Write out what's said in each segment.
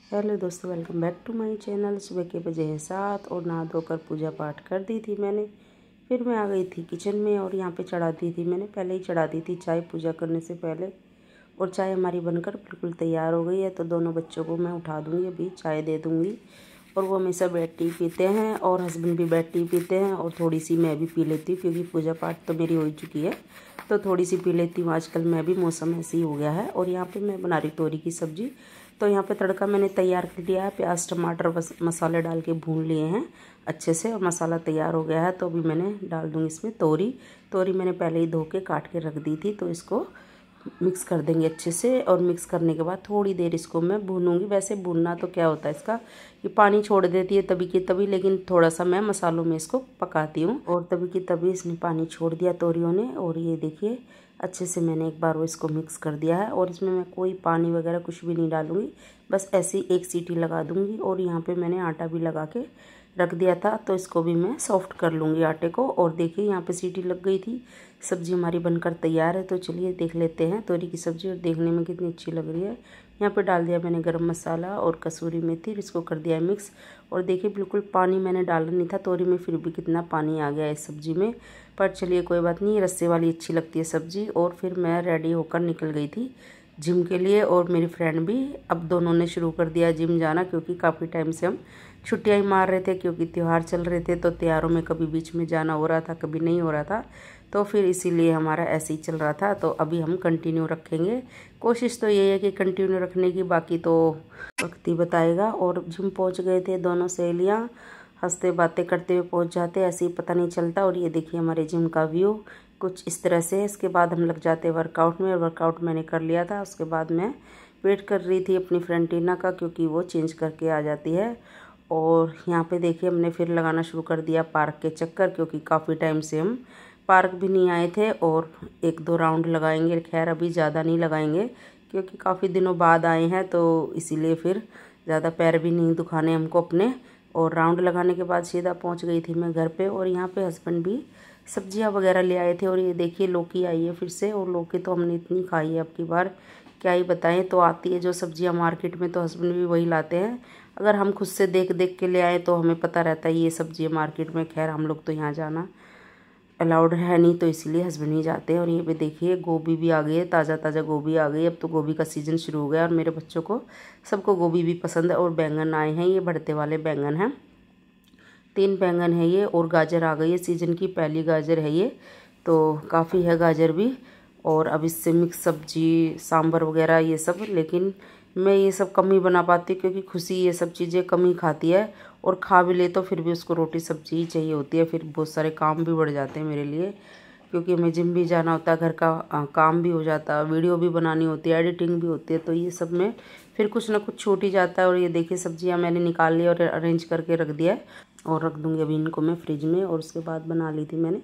Hello दोस्तों, welcome back to my channel. सुबह के बजे हैं 7 और नहा धोकर पूजा पाठ कर दी थी मैंने। फिर मैं आ गई थी किचन में और यहाँ पे चढ़ा दी थी मैंने, पहले ही चढ़ा दी थी चाय पूजा करने से पहले। और चाय हमारी बनकर बिल्कुल तैयार हो गई है, तो दोनों बच्चों को मैं उठा दूँगी, अभी चाय दे दूँगी। और वो हमेशा बेड टी पीते हैं और हस्बैंड भी बेड टी पीते हैं, और थोड़ी सी मैं भी पी लेती हूँ क्योंकि पूजा पाठ तो मेरी हो ही चुकी है, तो थोड़ी सी पी लेती हूँ। आजकल मैं भी, मौसम ऐसे ही हो गया है। और यहाँ पे मैं बना रही तोरी की सब्ज़ी। तो यहाँ पे तड़का मैंने तैयार कर लिया है, प्याज टमाटर बस मसाले डाल के भून लिए हैं अच्छे से, और मसाला तैयार हो गया है। तो अभी मैंने डाल दूँगी इसमें तोरी मैंने पहले ही धो के काट के रख दी थी, तो इसको मिक्स कर देंगे अच्छे से। और मिक्स करने के बाद थोड़ी देर इसको मैं भूनूंगी। वैसे भूनना तो क्या होता है इसका, ये पानी छोड़ देती है तभी की तभी, लेकिन थोड़ा सा मैं मसालों में इसको पकाती हूँ, और तभी की तभी इसने पानी छोड़ दिया तोरियों ने। और ये देखिए अच्छे से मैंने एक बार वो इसको मिक्स कर दिया है, और इसमें मैं कोई पानी वगैरह कुछ भी नहीं डालूंगी, बस ऐसी एक सीटी लगा दूंगी। और यहाँ पे मैंने आटा भी लगा के रख दिया था, तो इसको भी मैं सॉफ्ट कर लूँगी आटे को। और देखिए यहाँ पे सीटी लग गई थी, सब्ज़ी हमारी बनकर तैयार है। तो चलिए देख लेते हैं तोरी की सब्ज़ी, और देखने में कितनी अच्छी लग रही है। यहाँ पे डाल दिया मैंने गरम मसाला और कसूरी मेथी, इसको कर दिया मिक्स। और देखिए बिल्कुल पानी मैंने डाला नहीं था तोरी में, फिर भी कितना पानी आ गया इस सब्ज़ी में। पर चलिए कोई बात नहीं, रस्से वाली अच्छी लगती है सब्ज़ी। और फिर मैं रेडी होकर निकल गई थी जिम के लिए, और मेरी फ्रेंड भी। अब दोनों ने शुरू कर दिया जिम जाना, क्योंकि काफ़ी टाइम से हम छुट्टियाँ ही मार रहे थे, क्योंकि त्यौहार चल रहे थे। तो त्योहारों में कभी बीच में जाना हो रहा था, कभी नहीं हो रहा था, तो फिर इसीलिए हमारा ऐसे ही चल रहा था। तो अभी हम कंटिन्यू रखेंगे, कोशिश तो यही है कि कंटिन्यू रखने की, बाकी तो वक्त ही बताएगा। और जिम पहुंच गए थे दोनों सहेलियां, हंसते बातें करते हुए पहुंच जाते, ऐसे ही पता नहीं चलता। और ये देखिए हमारे जिम का व्यू कुछ इस तरह से। इसके बाद हम लग जाते वर्कआउट में, और वर्कआउट मैंने कर लिया था। उसके बाद मैं वेट कर रही थी अपनी फ्रेंड टीना का, क्योंकि वो चेंज करके आ जाती है। और यहाँ पे देखिए हमने फिर लगाना शुरू कर दिया पार्क के चक्कर, क्योंकि काफ़ी टाइम से हम पार्क भी नहीं आए थे। और 1-2 राउंड लगाएंगे, खैर अभी ज़्यादा नहीं लगाएंगे क्योंकि काफ़ी दिनों बाद आए हैं, तो इसीलिए फिर ज़्यादा पैर भी नहीं दुखाने हमको अपने। और राउंड लगाने के बाद सीधा पहुंच गई थी मैं घर पे। और यहाँ पे हस्बैंड भी सब्जियां वगैरह ले आए थे। और ये देखिए लौकी आई है फिर से, और लौकी तो हमने इतनी खाई है अब की बार, क्या ही बताएं। तो आती है जो सब्जियां मार्केट में, तो हस्बैंड भी वही लाते हैं। अगर हम खुद से देख देख के ले आए तो हमें पता रहता है ये सब्जियां मार्केट में, खैर हम लोग तो यहाँ जाना अलाउड है नहीं, तो इसीलिए हस्बैंड ही जाते हैं। और ये पे देखिए गोभी भी आ गई है, ताज़ा ताज़ा गोभी आ गई। अब तो गोभी का सीज़न शुरू हो गया, और मेरे बच्चों को सबको गोभी भी पसंद है। और बैंगन आए हैं, ये बढ़ते वाले बैंगन हैं, 3 बैंगन है ये। और गाजर आ गई है, सीज़न की पहली गाजर है ये, तो काफ़ी है गाजर भी। और अब इससे मिक्स सब्जी सांभर वगैरह ये सब, लेकिन मैं ये सब कम ही बना पाती हूँ, क्योंकि खुशी ये सब चीज़ें कम ही खाती है। और खा भी ले तो फिर भी उसको रोटी सब्जी ही चाहिए होती है, फिर बहुत सारे काम भी बढ़ जाते हैं मेरे लिए, क्योंकि हमें जिम भी जाना होता है, घर का काम भी हो जाता है, वीडियो भी बनानी होती है, एडिटिंग भी होती है, तो ये सब में फिर कुछ ना कुछ छूट ही जाता है। और ये देखिए सब्जियां मैंने निकाल ली और अरेंज करके रख दिया है, और रख दूँगी अभी इनको मैं फ्रिज में। और उसके बाद बना ली थी मैंने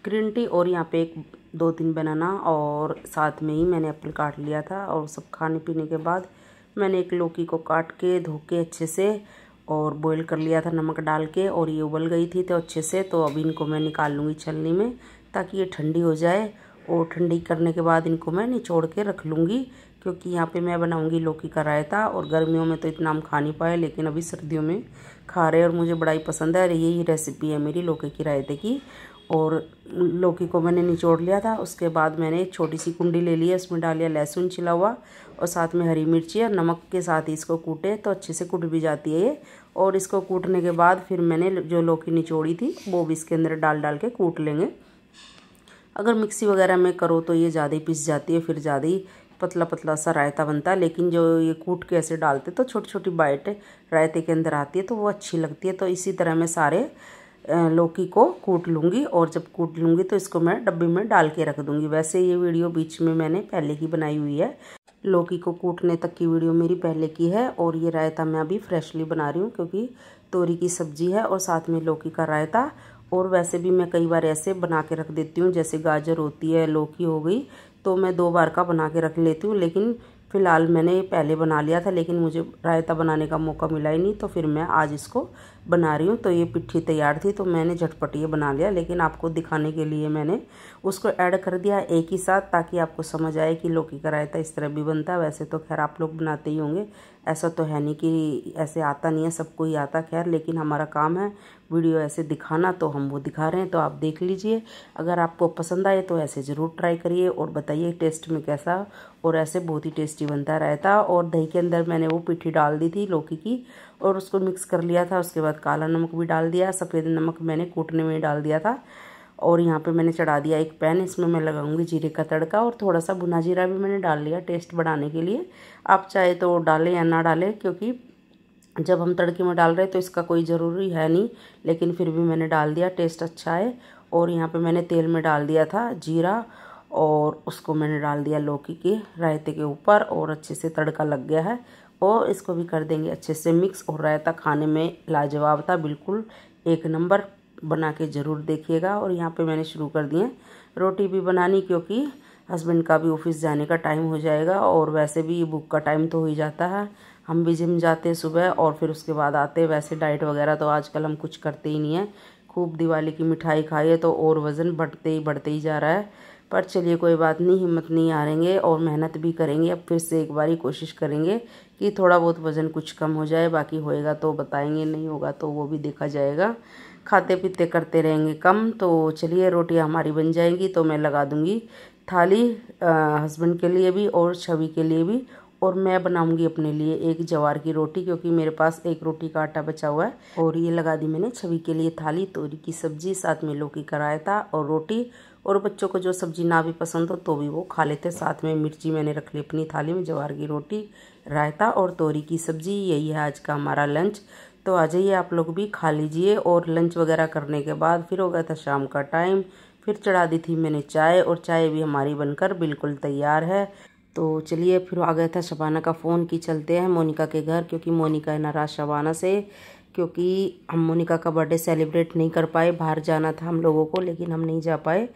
ग्रीन टी, और यहाँ पे 2-3 बनाना, और साथ में ही मैंने एप्पल काट लिया था। और सब खाने पीने के बाद मैंने एक लौकी को काट के धो के अच्छे से और बॉईल कर लिया था नमक डाल के, और ये उबल गई थी तो अच्छे से। तो अभी इनको मैं निकाल लूँगी छलनी में, ताकि ये ठंडी हो जाए। और ठंडी करने के बाद इनको मैं निचोड़ के रख लूँगी, क्योंकि यहाँ पे मैं बनाऊँगी लौकी का रायता। और गर्मियों में तो इतना हम खा नहीं पाए, लेकिन अभी सर्दियों में खा रहे हैं, और मुझे बड़ा ही पसंद है। यही रेसिपी है मेरी लौकी की रायते की। और लौकी को मैंने निचोड़ लिया था। उसके बाद मैंने एक छोटी सी कुंडी ले ली है, उसमें डाल लिया लहसुन छिला हुआ, और साथ में हरी मिर्ची, और नमक के साथ ही इसको कूटे तो अच्छे से कूट भी जाती है ये। और इसको कूटने के बाद फिर मैंने जो लौकी निचोड़ी थी वो भी इसके अंदर डाल डाल के कूट लेंगे। अगर मिक्सी वगैरह में करो तो ये ज़्यादा ही पिस जाती है, फिर ज़्यादा ही पतला पतला सा रायता बनता है। लेकिन जो ये कूट के ऐसे डालते तो छोटी छोटी बाइट रायते के अंदर आती है, तो वो अच्छी लगती है। तो इसी तरह मैं सारे लौकी को कूट लूँगी, और जब कूट लूँगी तो इसको मैं डब्बे में डाल के रख दूँगी। वैसे ये वीडियो बीच में मैंने पहले की बनाई हुई है, लौकी को कूटने तक की वीडियो मेरी पहले की है। और ये रायता मैं अभी फ्रेशली बना रही हूँ, क्योंकि तोरी की सब्ज़ी है और साथ में लौकी का रायता। और वैसे भी मैं कई बार ऐसे बना के रख देती हूँ, जैसे गाजर होती है, लौकी हो गई, तो मैं 2 बार का बना के रख लेती हूँ। लेकिन फ़िलहाल मैंने पहले बना लिया था, लेकिन मुझे रायता बनाने का मौका मिला ही नहीं, तो फिर मैं आज इसको बना रही हूँ। तो ये पिट्ठी तैयार थी तो मैंने झटपट ये बना लिया, लेकिन आपको दिखाने के लिए मैंने उसको ऐड कर दिया एक ही साथ, ताकि आपको समझ आए कि लौकी का रायता इस तरह भी बनता है। वैसे तो खैर आप लोग बनाते ही होंगे, ऐसा तो है नहीं कि ऐसे आता नहीं है, सबको ही आता खैर, लेकिन हमारा काम है वीडियो ऐसे दिखाना, तो हम वो दिखा रहे हैं। तो आप देख लीजिए, अगर आपको पसंद आए तो ऐसे ज़रूर ट्राई करिए और बताइए टेस्ट में कैसा। और ऐसे बहुत ही टेस्टी बनता है रायता। और दही के अंदर मैंने वो पिट्ठी डाल दी थी लौकी की और उसको मिक्स कर लिया था। उसके बाद काला नमक भी डाल दिया, सफ़ेद नमक मैंने कूटने में डाल दिया था। और यहाँ पे मैंने चढ़ा दिया एक पैन, इसमें मैं लगाऊंगी जीरे का तड़का और थोड़ा सा भुना जीरा भी मैंने डाल लिया टेस्ट बढ़ाने के लिए। आप चाहे तो डालें या ना डालें, क्योंकि जब हम तड़के में डाल रहे हैं तो इसका कोई ज़रूरी है नहीं, लेकिन फिर भी मैंने डाल दिया, टेस्ट अच्छा है। और यहाँ पे मैंने तेल में डाल दिया था जीरा और उसको मैंने डाल दिया लौकी के रायते के ऊपर और अच्छे से तड़का लग गया है। और इसको भी कर देंगे अच्छे से मिक्स। और रायता खाने में लाजवाब था, बिल्कुल एक नंबर, बना के ज़रूर देखिएगा। और यहाँ पे मैंने शुरू कर दिए रोटी भी बनानी, क्योंकि हस्बैंड का भी ऑफिस जाने का टाइम हो जाएगा और वैसे भी बुक का टाइम तो हो ही जाता है। हम भी जिम जाते हैं सुबह और फिर उसके बाद आते हैं। वैसे डाइट वगैरह तो आजकल हम कुछ करते ही नहीं है, खूब दिवाली की मिठाई खाई है तो और वज़न बढ़ते ही जा रहा है। पर चलिए कोई बात नहीं, हिम्मत नहीं हारेंगे और मेहनत भी करेंगे। अब फिर से एक बारी कोशिश करेंगे कि थोड़ा बहुत वज़न कुछ कम हो जाए, बाकी होएगा तो बताएंगे, नहीं होगा तो वो भी देखा जाएगा। खाते पीते करते रहेंगे कम। तो चलिए रोटियां हमारी बन जाएंगी तो मैं लगा दूंगी थाली हस्बैंड के लिए भी और छवि के लिए भी। और मैं बनाऊंगी अपने लिए एक जवार की रोटी, क्योंकि मेरे पास एक रोटी का आटा बचा हुआ है। और ये लगा दी मैंने छवि के लिए थाली, तोरी की सब्जी, साथ में लौकी का रायता और रोटी। और बच्चों को जो सब्जी ना भी पसंद हो तो भी वो खा लेते। साथ में मिर्ची मैंने रख ली अपनी थाली में, जवार की रोटी, रायता और तोरी की सब्जी। यही है आज का हमारा लंच। तो आ जाइए आप लोग भी खा लीजिए। और लंच वगैरह करने के बाद फिर हो गया था शाम का टाइम, फिर चढ़ा दी थी मैंने चाय और चाय भी हमारी बनकर बिल्कुल तैयार है। तो चलिए फिर आ गया था शबाना का फ़ोन कि चलते हैं मोनिका के घर, क्योंकि मोनिका है नाराज़ शबाना से, क्योंकि हम मोनिका का बर्थडे सेलिब्रेट नहीं कर पाए। बाहर जाना था हम लोगों को लेकिन हम नहीं जा पाए।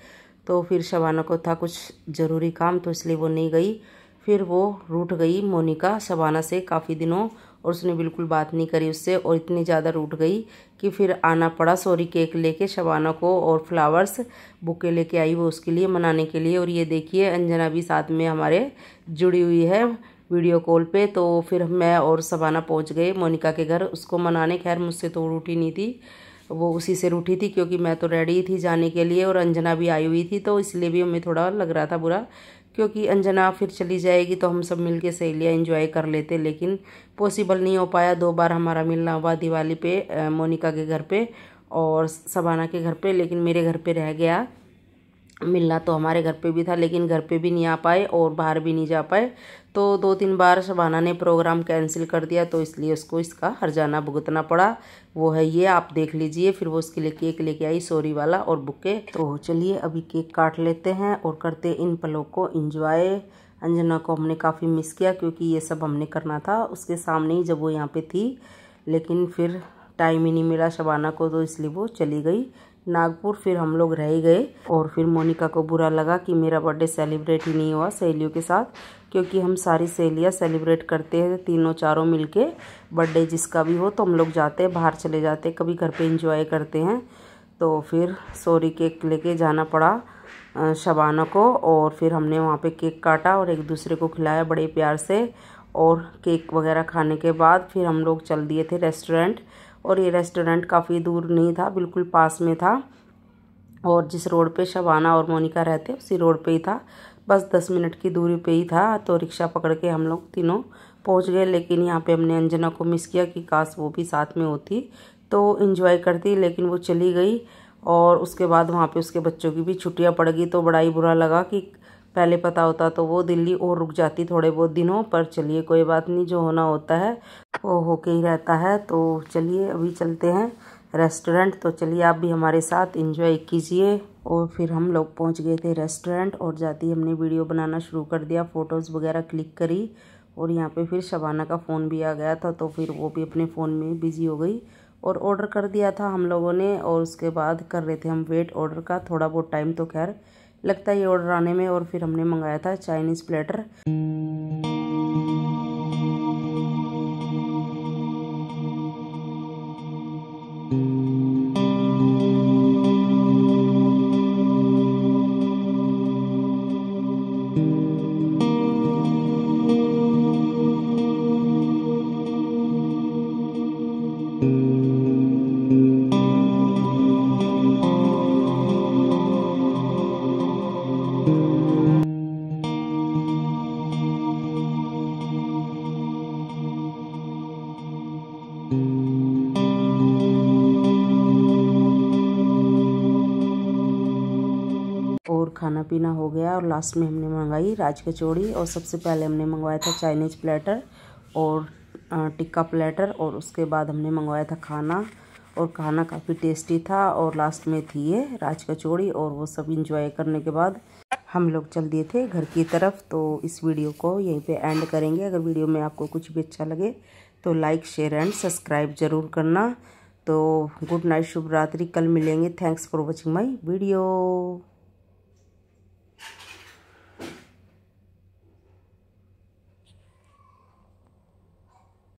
तो फिर शबाना को था कुछ ज़रूरी काम, तो इसलिए वो नहीं गई। फिर वो रूठ गई मोनिका शबाना से काफ़ी दिनों, और उसने बिल्कुल बात नहीं करी उससे, और इतनी ज़्यादा रूठ गई कि फिर आना पड़ा सॉरी केक लेके शबाना को, और फ्लावर्स बुके लेके आई वो उसके लिए मनाने के लिए। और ये देखिए अंजना भी साथ में हमारे जुड़ी हुई है वीडियो कॉल पे। तो फिर मैं और शबाना पहुंच गए मोनिका के घर उसको मनाने। खैर मुझसे तो रूठी नहीं थी, वो उसी से रूठी थी, क्योंकि मैं तो रेडी थी जाने के लिए और अंजना भी आई हुई थी, तो इसलिए भी हमें थोड़ा लग रहा था बुरा, क्योंकि अंजना फिर चली जाएगी तो हम सब मिलके सहेलियाँ एंजॉय कर लेते। लेकिन पॉसिबल नहीं हो पाया। 2 बार हमारा मिलना हुआ दिवाली पे मोनिका के घर पे और शबाना के घर पे, लेकिन मेरे घर पे रह गया। मिलना तो हमारे घर पे भी था लेकिन घर पे भी नहीं आ पाए और बाहर भी नहीं जा पाए। तो 2-3 बार शबाना ने प्रोग्राम कैंसिल कर दिया, तो इसलिए उसको इसका हर्जाना भुगतना पड़ा। वो है ये, आप देख लीजिए। फिर वो उसके लिए केक लेके आई सॉरी वाला और बुके। तो चलिए अभी केक काट लेते हैं और करते इन पलों को एंजॉय। अंजना को हमने काफ़ी मिस किया, क्योंकि ये सब हमने करना था उसके सामने ही जब वो यहाँ पे थी, लेकिन फिर टाइम ही नहीं मिला शबाना को, तो इसलिए वो चली गई नागपुर। फिर हम लोग रह गए और फिर मोनिका को बुरा लगा कि मेरा बर्थडे सेलिब्रेट ही नहीं हुआ सहेलियों के साथ, क्योंकि हम सारी सहेलियां सेलिब्रेट करते हैं तीनों चारों मिलके। बर्थडे जिसका भी हो तो हम लोग जाते हैं, बाहर चले जाते हैं, कभी घर पे एंजॉय करते हैं। तो फिर सॉरी केक लेके जाना पड़ा शबाना को, और फिर हमने वहाँ पे केक काटा और एक दूसरे को खिलाया बड़े प्यार से। और केक वगैरह खाने के बाद फिर हम लोग चल दिए थे रेस्टोरेंट। और ये रेस्टोरेंट काफ़ी दूर नहीं था, बिल्कुल पास में था, और जिस रोड पे शबाना और मोनिका रहते उसी रोड पे ही था, बस 10 मिनट की दूरी पे ही था। तो रिक्शा पकड़ के हम लोग तीनों पहुंच गए। लेकिन यहाँ पे हमने अंजना को मिस किया कि काश वो भी साथ में होती तो एंजॉय करती, लेकिन वो चली गई। और उसके बाद वहाँ पे उसके बच्चों की भी छुट्टियाँ पड़ गई, तो बड़ा ही बुरा लगा कि पहले पता होता तो वो दिल्ली और रुक जाती थोड़े बहुत दिनों। पर चलिए कोई बात नहीं, जो होना होता है वो होके ही रहता है। तो चलिए अभी चलते हैं रेस्टोरेंट। तो चलिए आप भी हमारे साथ एंजॉय कीजिए। और फिर हम लोग पहुंच गए थे रेस्टोरेंट, और जाते ही हमने वीडियो बनाना शुरू कर दिया, फ़ोटोज़ वगैरह क्लिक करी। और यहाँ पे फिर शबाना का फ़ोन भी आ गया था, तो फिर वो भी अपने फ़ोन में बिज़ी हो गई। और ऑर्डर कर दिया था हम लोगों ने, और उसके बाद कर रहे थे हम वेट ऑर्डर का। थोड़ा बहुत टाइम तो खैर लगता है ये ऑर्डर आने में। और फिर हमने मंगाया था चाइनीज़ प्लेटर। और खाना पीना हो गया और लास्ट में हमने मंगाई राज कचौड़ी। और सबसे पहले हमने मंगवाया था चाइनीज़ प्लेटर और टिक्का प्लेटर, और उसके बाद हमने मंगवाया था खाना, और खाना काफ़ी टेस्टी था। और लास्ट में थी ये राज कचौड़ी, और वो सब इंजॉय करने के बाद हम लोग चल दिए थे घर की तरफ। तो इस वीडियो को यहीं पे एंड करेंगे। अगर वीडियो में आपको कुछ भी अच्छा लगे तो लाइक शेयर एंड सब्सक्राइब ज़रूर करना। तो गुड नाइट, शुभ रात्रि, कल मिलेंगे। Thanks for watching my video.